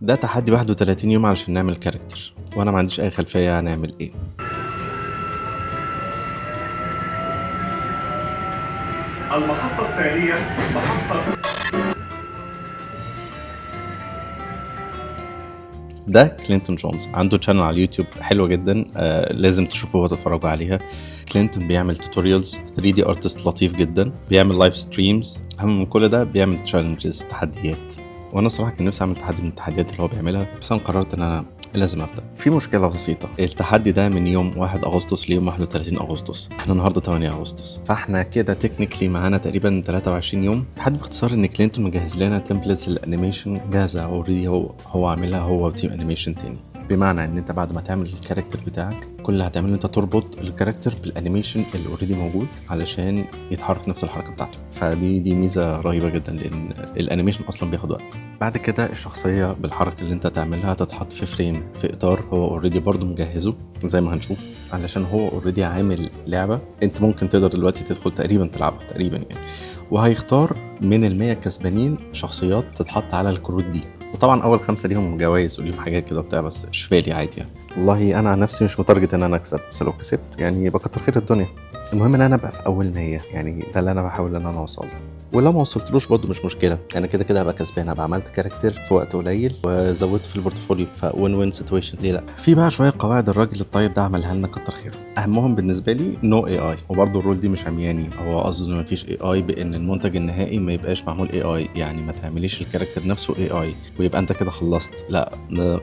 ده تحدي 31 يوم علشان نعمل كاركتر، وانا ما عنديش اي خلفيه هنعمل ايه. المحطة التالية محطة ده كلينتون جونز، عنده channel على اليوتيوب حلوه جدا، لازم تشوفوها وتتفرجوا عليها. كلينتون بيعمل توتوريالز 3D ارتست لطيف جدا، بيعمل لايف ستريمز، اهم من كل ده بيعمل تشالنجز، تحديات. وانا صراحه كان نفسي اعمل تحدي من التحديات اللي هو بيعملها، بس انا قررت ان انا لازم ابدا. في مشكله بسيطه، التحدي ده من يوم 1 اغسطس ليوم 31 اغسطس، احنا النهارده 8 اغسطس، فاحنا كده تكنيكلي معانا تقريبا 23 يوم. التحدي باختصار ان كلينتون مجهز لنا تمبلتس الانيميشن جاهزه اوريدي، هو عاملها هو وتيم انيميشن تاني. بمعنى ان انت بعد ما تعمل الكاركتر بتاعك، كل اللي هتعمله انت تربط الكاركتر بالانيميشن اللي اوريدي موجود علشان يتحرك نفس الحركه بتاعته. فدي ميزه رهيبه جدا، لان الانيميشن اصلا بياخد وقت. بعد كده الشخصيه بالحركه اللي انت تعملها تتحط في فريم في اطار هو اوريدي برضو مجهزه زي ما هنشوف، علشان هو اوريدي عامل لعبه انت ممكن تقدر دلوقتي تدخل تقريبا تلعبها تقريبا يعني. وهيختار من ال100 كسبانين شخصيات تتحط على الكروت دي، وطبعا اول 5 ليهم جوائز وليهم حاجات كده بتاع، بس مش بالي عادي يعني. والله انا عن نفسي مش متارجت ان انا اكسب، بس لو كسبت يعني يبقى كتر خير الدنيا. المهم ان انا ابقى في اول 100، يعني ده اللي انا بحاول ان انا اوصله. ولو ما وصلتلوش برضه مش مشكله، انا كده كده هبقى كسبان، هبقى عملت كاركتر في وقت قليل وزودت في البورتفوليو، فوين وين سيتويشن، ليه لا. في بقى شويه قواعد الراجل الطيب ده عملها لنا كتر خيره، اهمهم بالنسبه لي نو اي اي. وبرضه الرول دي مش عمياني، هو قصده ان مفيش اي اي بان المنتج النهائي ما يبقاش معمول اي اي، يعني ما تعمليش الكاركتر نفسه اي اي ويبقى انت كده خلصت، لا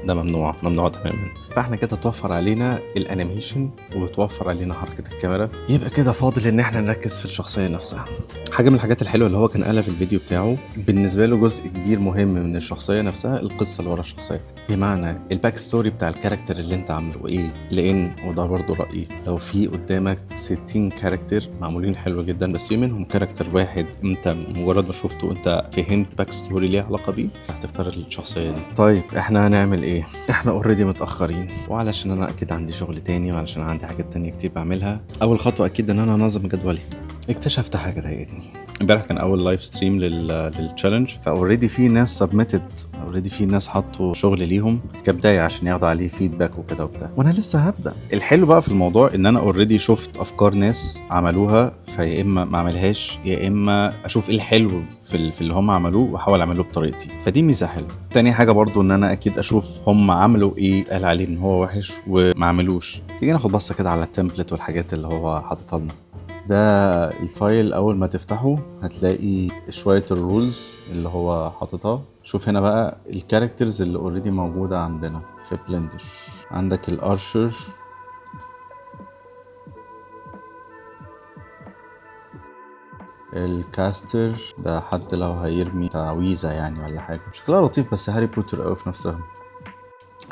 ده ممنوع ممنوع تماما. فاحنا كده توفر علينا الانيميشن وتوفر علينا حركه الكاميرا، يبقى كده فاضل ان احنا نركز في الشخصيه نفسها. حاجه من الحاجات الحلوه اللي هو كان قالها في الفيديو بتاعه، بالنسبه له جزء كبير مهم من الشخصيه نفسها القصه اللي ورا الشخصيه، بمعنى الباك ستوري بتاع الكاركتر اللي انت عامله ايه. لان وده برضه رايي، لو في قدامك 60 كاركتر معمولين حلو جدا، بس في منهم كاركتر واحد انت مجرد ما شفته انت فهمت باك ستوري ليها علاقه بيه، هتختار الشخصيه دي. طيب احنا هنعمل ايه؟ احنا اوريدي متاخرين، وعلشان انا اكيد عندي شغل تاني، وعلشان عندي حاجات تانية كتير بعملها، اول خطوه اكيد ان انا انظم جدولي. اكتشفت حاجه ضايقتني امبارح، كان اول لايف ستريم للتشالنج، فاوريدي في ناس سبميتد، اوريدي في ناس حطوا شغل ليهم كبدايه عشان ياخدوا عليه فيدباك وكده وبتاع، وانا لسه هبدا. الحلو بقى في الموضوع ان انا اوريدي شفت افكار ناس عملوها، فيا اما ما اعملهاش يا اما اشوف ايه الحلو في اللي هم عملوه واحاول اعمله بطريقتي، فدي ميزه حلوه. تاني حاجه برضو ان انا اكيد اشوف هم عملوا ايه قال عليه ان هو وحش وما عملوش. تيجي ناخد بصه كده على التمبلت والحاجات اللي هو حاططها لنا. ده الفايل، اول ما تفتحه هتلاقي شوية الرولز اللي هو حاططها. شوف هنا بقى الكاركترز اللي اوريدي موجودة عندنا في بلندر. عندك الارشر، الكاستر، ده حد لو هيرمي تعويذة يعني ولا حاجة، شكلها لطيف بس هاري بوتر قوي في نفسها.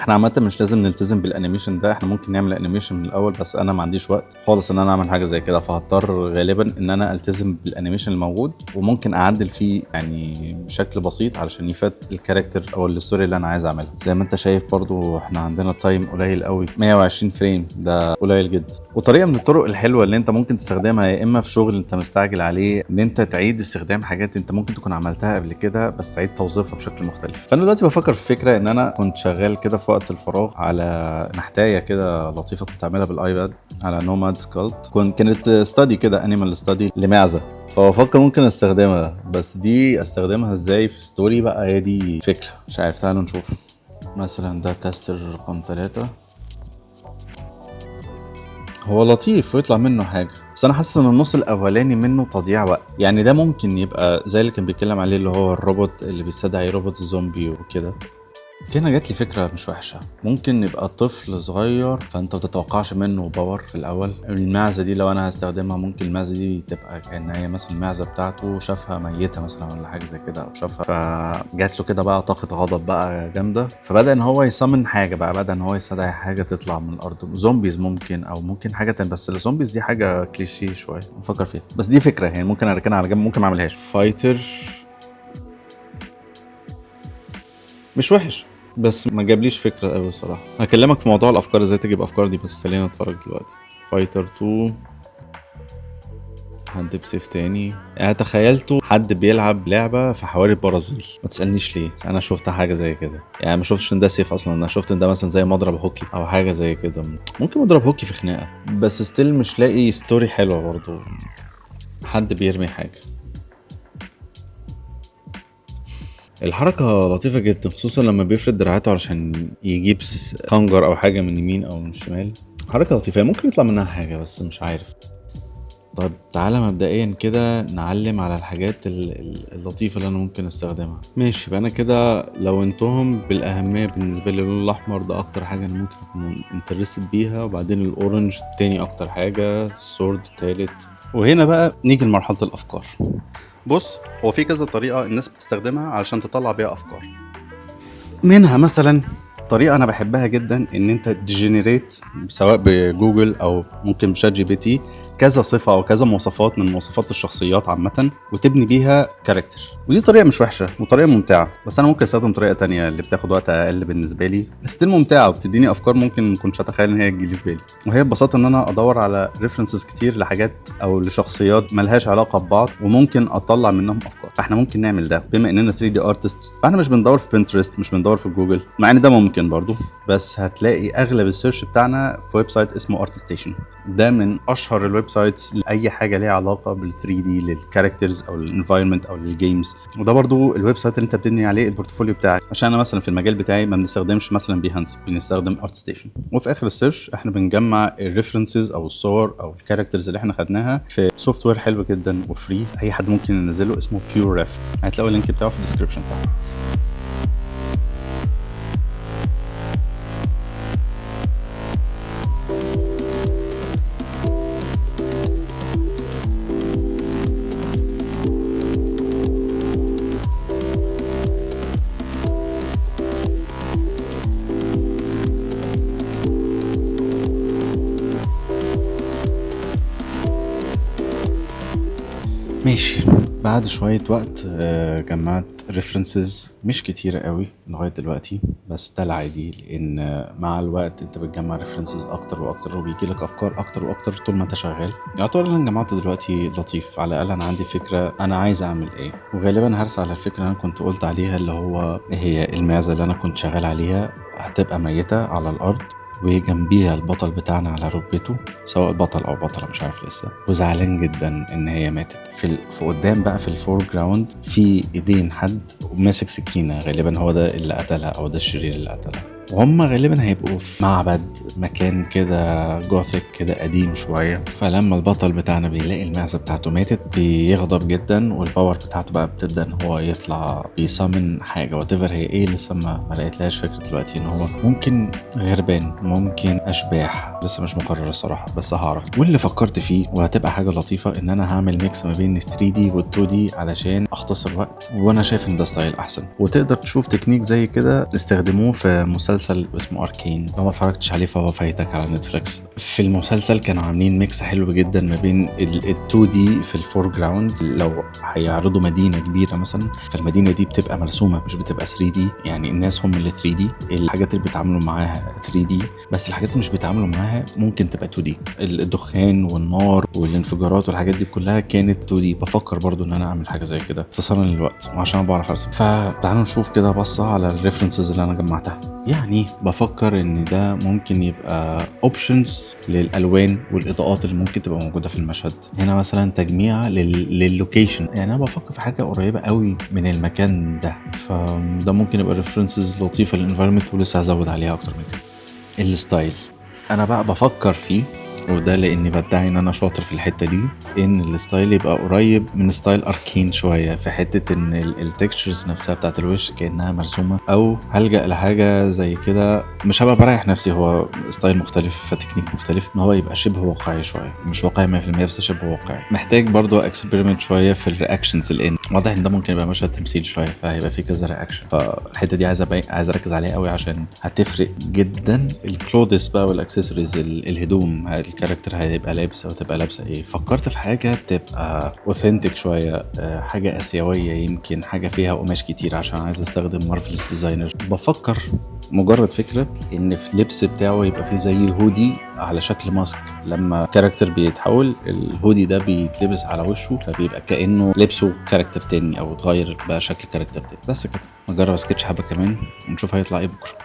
احنا عامة مش لازم نلتزم بالانيميشن ده، احنا ممكن نعمل انيميشن من الاول، بس انا ما عنديش وقت خالص ان انا اعمل حاجة زي كده، فهضطر غالبا ان انا التزم بالانيميشن الموجود، وممكن اعدل فيه يعني بشكل بسيط علشان يفات الكاركتر او الستوري اللي انا عايز اعملها. زي ما انت شايف برضو احنا عندنا تايم قليل قوي، 120 فريم، ده قليل جدا. وطريقة من الطرق الحلوة اللي انت ممكن تستخدمها يا اما في شغل انت مستعجل عليه، ان انت تعيد استخدام حاجات انت ممكن تكون عملتها قبل كده بس تعيد توظيفها بشكل مختلف. فانا دلوقتي بفكر في فكرة ان انا كنت شغال كده في وقت الفراغ على نحتايه كده لطيفه كنت عاملها بالايباد على نوماد سكالت، كانت ستادي كده، انيمال ستادي لمعزه، فبفكر ممكن استخدمها، بس دي استخدمها ازاي في ستوري بقى، هي دي فكره، مش عارف. تعالوا نشوف. مثلا ده كاستر رقم 3، هو لطيف ويطلع منه حاجه، بس انا حاسس ان النص الاولاني منه تضييع وقت. يعني ده ممكن يبقى زي اللي كان بيتكلم عليه اللي هو الروبوت اللي بيستدعي روبوت زومبي وكده. هنا جات لي فكرة مش وحشة، ممكن يبقى طفل صغير فانت متتوقعش منه باور في الاول. المعزة دي لو انا هستخدمها، ممكن المعزة دي تبقى كأن هي مثلا المعزة بتاعته شافها ميتة مثلا ولا حاجة زي كده، او شافها فجات له كده بقى طاقة غضب بقى جامدة، فبدأ ان هو يصمم حاجة بقى، بدأ ان هو يستدعي حاجة تطلع من الارض، زومبيز ممكن، او ممكن حاجة تانية، بس الزومبيز دي حاجة كليشيه شوية نفكر فيها، بس دي فكرة يعني ممكن اركنها على جنب، ممكن ما اعملهاش. فايتر مش وحش، بس ما جابليش فكره قوي صراحه. هكلمك في موضوع الافكار ازاي تجيب افكار دي، بس خلينا نتفرج دلوقتي. فايتر 2 حد بسيف تاني. يعني تخيلته حد بيلعب لعبة في حواري البرازيل، ما تسألنيش ليه، بس انا شفت حاجة زي كده. يعني ما شفتش ان ده سيف اصلا، انا شفت ان ده مثلا زي مضرب هوكي او حاجة زي كده. ممكن مضرب هوكي في خناقة، بس ستيل مش لاقي ستوري حلوة برضو. حد بيرمي حاجة. الحركة لطيفة جدا، خصوصا لما بيفرد دراعاته علشان يجيب خنجر او حاجة من يمين او من الشمال. حركة لطيفة، ممكن يطلع منها حاجة بس مش عارف. طب تعالى مبدئيا كده نعلم على الحاجات اللطيفة اللي انا ممكن استخدمها. ماشي، يبقى انا كده لونتهم بالاهمية. بالنسبة لي اللون الاحمر ده اكتر حاجة انا ممكن اكون انترستد بيها، وبعدين الاورنج تاني اكتر حاجة، السورد تالت. وهنا بقى نيجي لمرحلة الافكار. بص، هو في كذا طريقة الناس بتستخدمها علشان تطلع بيها افكار. منها مثلا طريقة أنا بحبها جدا، إن أنت تجنريت سواء بجوجل أو ممكن بشات جي بي تي كذا صفة أو كذا مواصفات من مواصفات الشخصيات عامة، وتبني بيها كاركتر. ودي طريقة مش وحشة وطريقة ممتعة، بس أنا ممكن أستخدم طريقة تانية اللي بتاخد وقت أقل بالنسبة لي، ستيل ممتعة وبتديني أفكار ممكن ما كنتش أتخيل إن هي تجيلي في بالي. وهي ببساطة إن أنا أدور على ريفرنسز كتير لحاجات أو لشخصيات ملهاش علاقة ببعض، وممكن أطلع منهم أفكار. فإحنا ممكن نعمل ده بما إننا 3D artists. فإحنا مش بندور في بنترست، مش بندور في جوجل، مع إن ده ممكن برضو، بس هتلاقي اغلب السيرش بتاعنا في ويب سايت اسمه ArtStation. ده من اشهر الويب سايتس لاي حاجه ليها علاقه بال3 دي، للكاركترز او الانفايرمنت او للجيمز. وده برضو الويب سايت اللي انت بتبني عليه البورتفوليو بتاعك. عشان انا مثلا في المجال بتاعي ما بنستخدمش مثلا بيهانس، بنستخدم ArtStation. وفي اخر السيرش احنا بنجمع الريفرنسز او الصور او الكاركترز اللي احنا خدناها في سوفت وير حلو جدا وفري، اي حد ممكن ينزله، اسمه PureRef. هتلاقوا اللينك بتاعه في الديسكربشن بتاعه. ماشي، بعد شوية وقت جمعت ريفرنسز مش كتيرة قوي لغاية دلوقتي، بس ده العادي، لأن مع الوقت انت بتجمع ريفرنسز أكتر وأكتر وبيجي لك أفكار أكتر وأكتر طول ما انت شغال. يعتبر اللي انا جمعته دلوقتي لطيف، على الأقل أنا عندي فكرة أنا عايز أعمل إيه، وغالبا هرسى على الفكرة اللي أنا كنت قلت عليها، اللي هو هي المعزة اللي أنا كنت شغال عليها هتبقى ميتة على الأرض، وجنبيها البطل بتاعنا على ركبته، سواء بطل او بطله مش عارف لسه، وزعلان جدا ان هي ماتت. في قدام بقى في الفور جراوند في ايدين حد ماسك سكينه، غالبا هو ده اللي قتلها او ده الشرير اللي قتلها. وهم غالبا هيبقوا في معبد، مكان كده جوثيك كده قديم شويه. فلما البطل بتاعنا بيلاقي المعزه بتاعته ماتت بيغضب جدا، والباور بتاعته بقى بتبدا ان هو يطلع بيسامن حاجه واتيفر هي ايه، لسه ما لقيتلهاش فكره دلوقتي. ان هو ممكن غربان، ممكن اشباح، لسه مش مقرر الصراحه، بس هعرف. واللي فكرت فيه وهتبقى حاجه لطيفه ان انا هعمل ميكس ما بين 3D وال2D علشان اختصر وقت، وانا شايف ان ده ستايل احسن. وتقدر تشوف تكنيك زي كده استخدموه في مسلسل اسمه اركين، لو ما اتفرجتش عليه فهو فايتك على نتفليكس. في المسلسل كانوا عاملين ميكس حلو جدا ما بين ال2D في الفور جراوند. لو هيعرضوا مدينه كبيره مثلا، فالمدينه دي بتبقى مرسومه مش بتبقى 3D، يعني الناس هم اللي 3D، الحاجات اللي بيتعاملوا معاها 3D، بس الحاجات اللي مش بيتعاملوا معاها ممكن تبقى 2D. الدخان والنار والانفجارات والحاجات دي كلها كانت 2D. بفكر برضو ان انا اعمل حاجه زي كده اختصارا للوقت وعشان بعرف ارسم. فتعالوا نشوف كده بصه على الريفرنسز اللي انا جمعتها. يعني بفكر ان ده ممكن يبقى اوبشنز للالوان والاضاءات اللي ممكن تبقى موجوده في المشهد. هنا مثلا تجميع لللوكيشن، يعني انا بفكر في حاجه قريبه قوي من المكان ده، فده ممكن يبقى ريفرنسز لطيفه للانفايرمنت، ولسه هزود عليها اكتر من كده. الستايل انا بقى بفكر فيه، وده لاني بدعي ان انا شاطر في الحته دي، ان الستايل يبقى قريب من ستايل اركين شويه، في حته ان التكستشرز نفسها بتاعت الوش كانها مرسومه، او هلجأ لحاجه زي كده. مش هبقى بريح نفسي، هو ستايل مختلف فتكنيك مختلف، ان هو يبقى شبه واقعي شويه، مش واقعي 100% بس شبه واقعي. محتاج برضو اكسبيرمنت شويه في الرياكشنز، لان واضح ان ده ممكن يبقى مشهد تمثيل شويه، فهيبقى فيه كذا رياكشن. فالحته دي عايز اركز عليها قوي عشان هتفرق جدا. الكلودس بقى والاكسسوارز، الهدوم، الكاركتر هيبقى لابس او تبقى لابسه ايه. فكرت في حاجه تبقى اوثنتيك شويه، حاجه اسيويه، يمكن حاجه فيها قماش كتير عشان عايز استخدم مارفلز ديزاينر. بفكر مجرد فكره ان في اللبس بتاعه يبقى فيه زي هودي على شكل ماسك، لما كاركتر بيتحول الهودي ده بيتلبس على وشه فبيبقى كانه لبسه كاركتر تاني او اتغير بقى شكل كاركتر تاني. بس كده، نجرب سكتش حبه كمان ونشوف هيطلع ايه بكره.